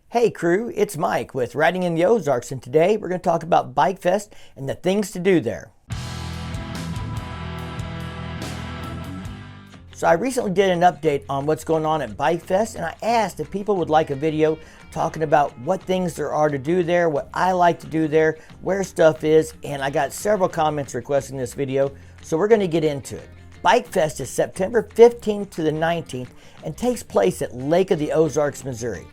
Hey crew, it's Mike with Riding in the Ozarks, and today we're going to talk about Bikefest and the things to do there. So I recently did an update on what's going on at Bikefest, and I asked if people would like a video talking about what things there are to do there, what I like to do there, where stuff is, and I got several comments requesting this video, so we're going to get into it. Bikefest is September 15th to the 19th and takes place at Lake of the Ozarks, Missouri.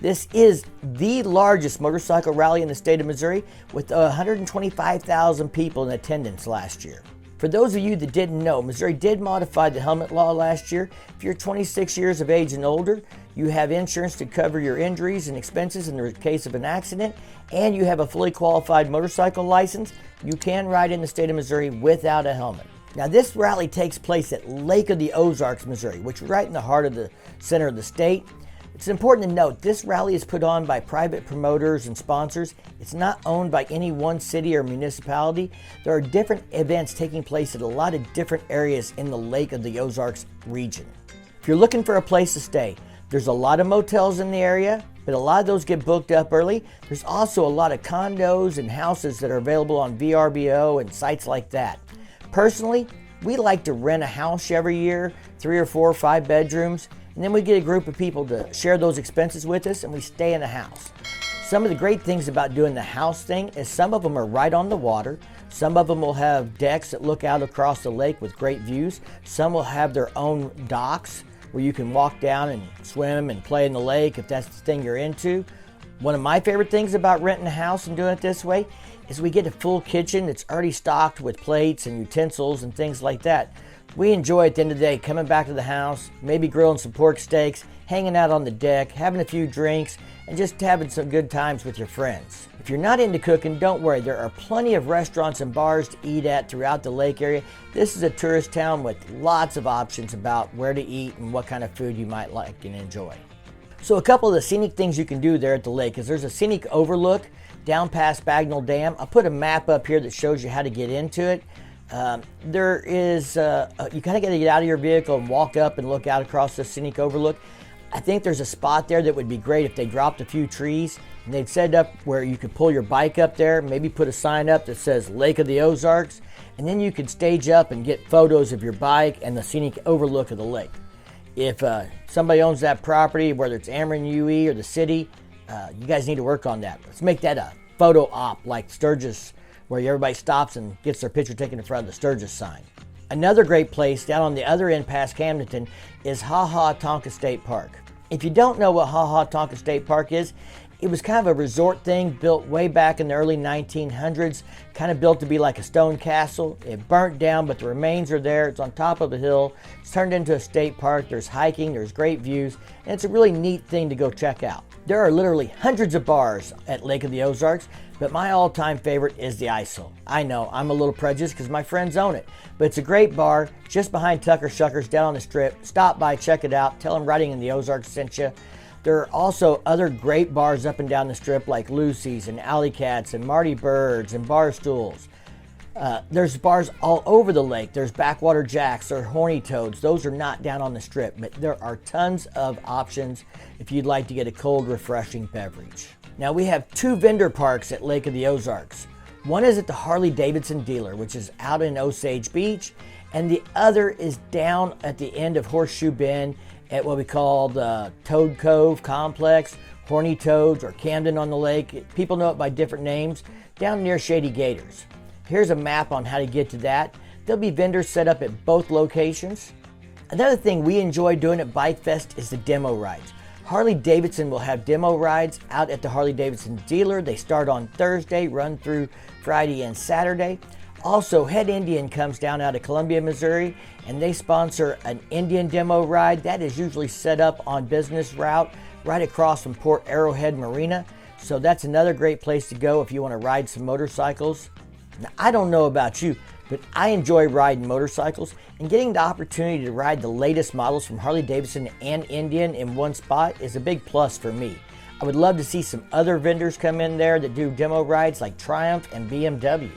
This is the largest motorcycle rally in the state of Missouri with 125,000 people in attendance last year. For those of you that didn't know, Missouri did modify the helmet law last year. If you're 26 years of age and older, you have insurance to cover your injuries and expenses in the case of an accident, and you have a fully qualified motorcycle license, you can ride in the state of Missouri without a helmet. Now this rally takes place at Lake of the Ozarks, Missouri, which is right in the heart of the center of the state. It's important to note this rally is put on by private promoters and sponsors. It's not owned by any one city or municipality. There are different events taking place at a lot of different areas in the Lake of the Ozarks region. If you're looking for a place to stay, there's a lot of motels in the area, but a lot of those get booked up early. There's also a lot of condos and houses that are available on VRBO and sites like that. Personally, we like to rent a house every year, 3 or 4 or 5 bedrooms, and then we get a group of people to share those expenses with us and we stay in a house. Some of the great things about doing the house thing is some of them are right on the water. Some of them will have decks that look out across the lake with great views. Some will have their own docks where you can walk down and swim and play in the lake if that's the thing you're into. One of my favorite things about renting a house and doing it this way is we get a full kitchen that's already stocked with plates and utensils and things like that. We enjoy at the end of the day coming back to the house, maybe grilling some pork steaks, hanging out on the deck, having a few drinks, and just having some good times with your friends. If you're not into cooking, don't worry. There are plenty of restaurants and bars to eat at throughout the lake area. This is a tourist town with lots of options about where to eat and what kind of food you might like and enjoy. So a couple of the scenic things you can do there at the lake is there's a scenic overlook down past Bagnell Dam. I'll put a map up here that shows you how to get into it. There is, you kind of got to get out of your vehicle and walk up and look out across the scenic overlook. I think there's a spot there that would be great if they dropped a few trees and they'd set it up where you could pull your bike up there, maybe put a sign up that says Lake of the Ozarks, and then you could stage up and get photos of your bike and the scenic overlook of the lake. If somebody owns that property, whether it's Ameren UE or the city, you guys need to work on that. Let's make that a photo op like Sturgis, where everybody stops and gets their picture taken in front of the Sturgis sign. Another great place down on the other end past Camdenton is Ha Ha Tonka State Park. If you don't know what Ha Ha Tonka State Park is, it was kind of a resort thing built way back in the early 1900s, kind of built to be like a stone castle. It burnt down, but the remains are there. It's on top of a hill. It's turned into a state park. There's hiking, there's great views, and it's a really neat thing to go check out. There are literally hundreds of bars at Lake of the Ozarks, but my all-time favorite is the ISO. I know, I'm a little prejudiced because my friends own it, but it's a great bar just behind Tucker Shuckers down on the strip. Stop by, check it out, tell them Riding in the Ozarks sent you. There are also other great bars up and down the strip like Lucy's and Alley Cats and Marty Bird's and Barstools. There's bars all over the lake. There's Backwater Jacks or Horny Toads. Those are not down on the strip, but there are tons of options if you'd like to get a cold, refreshing beverage. Now we have 2 vendor parks at Lake of the Ozarks. One is at the Harley-Davidson dealer, which is out in Osage Beach, and the other is down at the end of Horseshoe Bend at what we call the Toad Cove Complex, Horny Toads, or Camden on the Lake. People know it by different names, down near Shady Gators. Here's a map on how to get to that. There'll be vendors set up at both locations. Another thing we enjoy doing at Bikefest is the demo rides. Harley-Davidson will have demo rides out at the Harley-Davidson dealer. They start on Thursday, run through Friday and Saturday. Also, Head Indian comes down out of Columbia, Missouri, and they sponsor an Indian demo ride. That is usually set up on Business Route right across from Port Arrowhead Marina. So that's another great place to go if you want to ride some motorcycles. Now, I don't know about you, but I enjoy riding motorcycles, and getting the opportunity to ride the latest models from Harley-Davidson and Indian in one spot is a big plus for me. I would love to see some other vendors come in there that do demo rides like Triumph and BMW.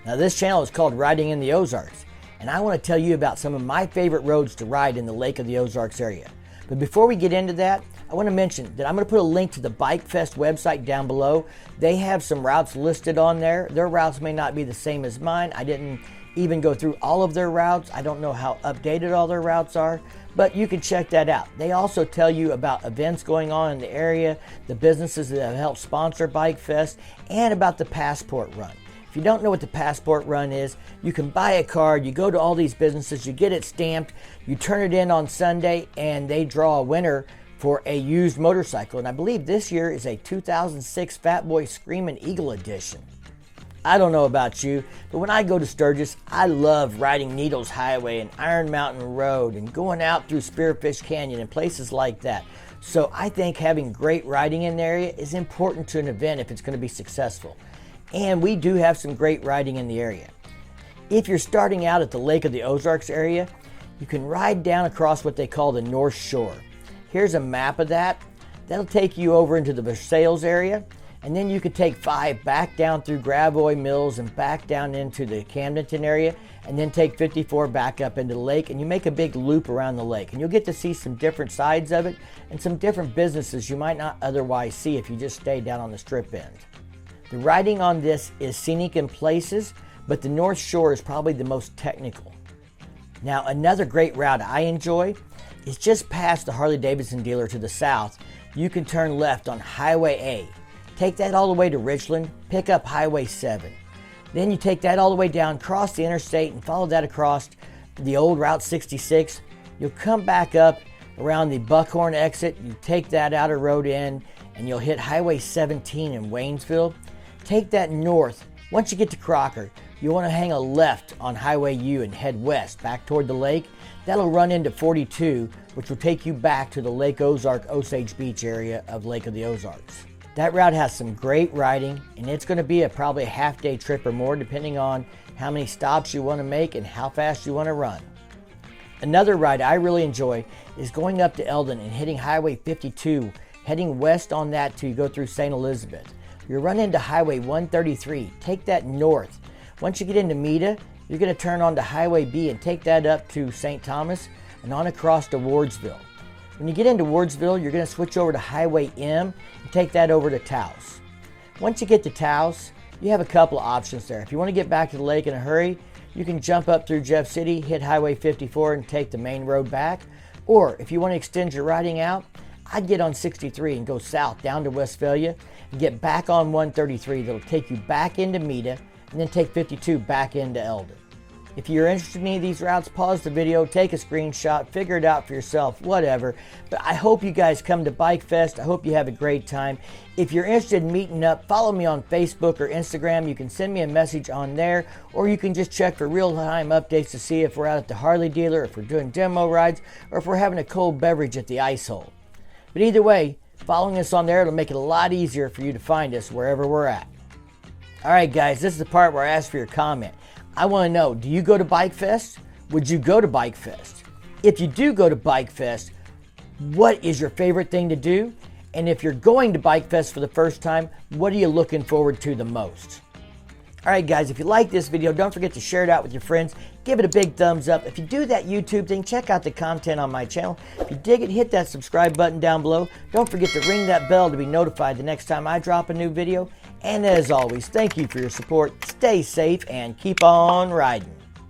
Now this channel is called Riding in the Ozarks, and I want to tell you about some of my favorite roads to ride in the Lake of the Ozarks area. But before we get into that, I want to mention that I'm going to put a link to the Bikefest website down below. They have some routes listed on there. Their routes may not be the same as mine. I didn't even go through all of their routes. I don't know how updated all their routes are, but you can check that out. They also tell you about events going on in the area, the businesses that have helped sponsor Bikefest, and about the passport run. If you don't know what the passport run is, you can buy a card, you go to all these businesses, you get it stamped, you turn it in on Sunday, and they draw a winner for a used motorcycle. And I believe this year is a 2006 Fat Boy Screamin' Eagle edition. I don't know about you, but when I go to Sturgis, I love riding Needles Highway and Iron Mountain Road and going out through Spearfish Canyon and places like that. So I think having great riding in the area is important to an event if it's going to be successful. And we do have some great riding in the area. If you're starting out at the Lake of the Ozarks area, you can ride down across what they call the North Shore. Here's a map of that. That'll take you over into the Versailles area. And then you could take 5 back down through Gravois Mills and back down into the Camdenton area, and then take 54 back up into the lake, and you make a big loop around the lake. And you'll get to see some different sides of it and some different businesses you might not otherwise see if you just stay down on the strip end. The riding on this is scenic in places, but the North Shore is probably the most technical. Now, another great route I enjoy is just past the Harley-Davidson dealer to the south. You can turn left on Highway A. Take that all the way to Richland, pick up Highway 7. Then you take that all the way down, cross the interstate, and follow that across the old Route 66. You'll come back up around the Buckhorn exit. You take that outer road in, and you'll hit Highway 17 in Waynesville. Take that north. Once you get to Crocker, you want to hang a left on Highway U and head west back toward the lake. That'll run into 42, which will take you back to the Lake Ozark Osage Beach area of Lake of the Ozarks. That route has some great riding, and it's going to be probably a half-day trip or more depending on how many stops you want to make and how fast you want to run. Another ride I really enjoy is going up to Eldon and hitting Highway 52, heading west on that till you go through St. Elizabeth. You'll run into Highway 133. Take that north. Once you get into Meta, you're going to turn onto Highway B and take that up to St. Thomas and on across to Wardsville. When you get into Wardsville, you're going to switch over to Highway M and take that over to Taos. Once you get to Taos, you have a couple of options there. If you want to get back to the lake in a hurry, you can jump up through Jeff City, hit Highway 54 and take the main road back. Or if you want to extend your riding out, I'd get on 63 and go south down to Westphalia and get back on 133. That'll take you back into Meta and then take 52 back into Eldon. If you're interested in any of these routes, pause the video, take a screenshot, figure it out for yourself, whatever. But I hope you guys come to Bikefest. I hope you have a great time. If you're interested in meeting up, follow me on Facebook or Instagram. You can send me a message on there, or you can just check for real-time updates to see if we're out at the Harley dealer, if we're doing demo rides, or if we're having a cold beverage at the ice hole. But either way, following us on there, it'll make it a lot easier for you to find us wherever we're at. All right, guys, this is the part where I ask for your comment. I want to know, do you go to Bikefest? Would you go to Bikefest? If you do go to Bikefest, what is your favorite thing to do? And if you're going to Bikefest for the first time, what are you looking forward to the most? All right, guys, if you like this video, don't forget to share it out with your friends. Give it a big thumbs up. If you do that YouTube thing, check out the content on my channel. If you dig it, hit that subscribe button down below. Don't forget to ring that bell to be notified the next time I drop a new video. And as always, thank you for your support. Stay safe and keep on riding.